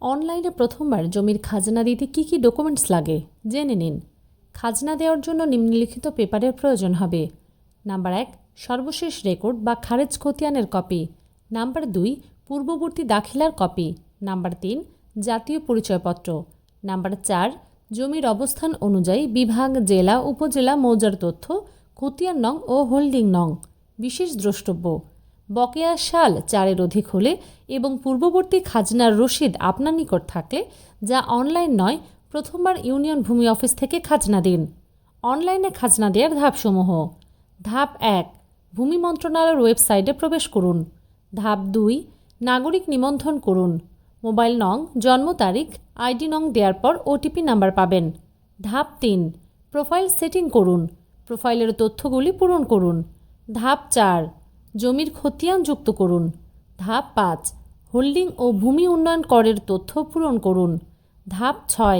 অনলাইনে প্রথমবার জমির খাজনা দিতে কী কী ডকুমেন্টস লাগে জেনে নিন। খাজনা দেওয়ার জন্য নিম্নলিখিত পেপারের প্রয়োজন হবে। নাম্বার 1, সর্বশেষ রেকর্ড বা খারেজ খতিয়ানের কপি। নাম্বার 2, পূর্ববর্তী দাখিলার কপি। নাম্বার 3, জাতীয় পরিচয়পত্র। নাম্বার 4, জমির অবস্থান অনুযায়ী বিভাগ, জেলা, উপজেলা, মৌজার তথ্য, খতিয়ান নং ও হোল্ডিং নং। বিশেষ দ্রষ্টব্য: বকেয়া সাল 4-এর অধিক হলে এবং পূর্ববর্তী খাজনার রসিদ আপনার নিকট থাকলে, যা অনলাইন নয়, প্রথমবার ইউনিয়ন ভূমি অফিস থেকে খাজনা দিন। অনলাইনে খাজনা দেওয়ার ধাপসমূহ: ধাপ 1, ভূমি মন্ত্রণালয়ের ওয়েবসাইটে প্রবেশ করুন। ধাপ 2, নাগরিক নিবন্ধন করুন। মোবাইল নং, জন্ম তারিখ, আইডি নং দেওয়ার পর ওটিপি নাম্বার পাবেন। ধাপ 3, প্রোফাইল সেটিং করুন। প্রোফাইলের তথ্যগুলি পূরণ করুন। ধাপ 4, জমির খতিয়ান যুক্ত করুন। ধাপ 5, হোল্ডিং ও ভূমি উন্নয়ন করের তথ্য পূরণ করুন। ধাপ 6,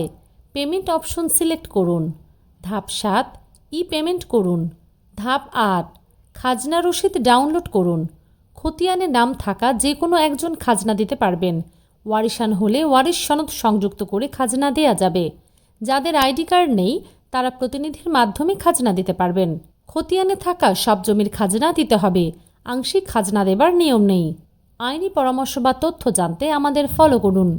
পেমেন্ট অপশন সিলেক্ট করুন। ধাপ 7, ই পেমেন্ট করুন। ধাপ 8, খাজনা রসিদ ডাউনলোড করুন। খতিয়ানে নাম থাকা যে কোনো একজন খাজনা দিতে পারবেন। ওয়ারিশান হলে ওয়ারিশ সনদ সংযুক্ত করে খাজনা দেয়া যাবে। যাদের আইডি কার্ড নেই তারা প্রতিনিধির মাধ্যমে খাজনা দিতে পারবেন। খতিয়ানে থাকা সব জমির খাজনা দিতে হবে। আংশিক খাজনা দেবার নিয়ম নেই। আইনি পরামর্শ বা তথ্য জানতে আমাদের ফলো করুন।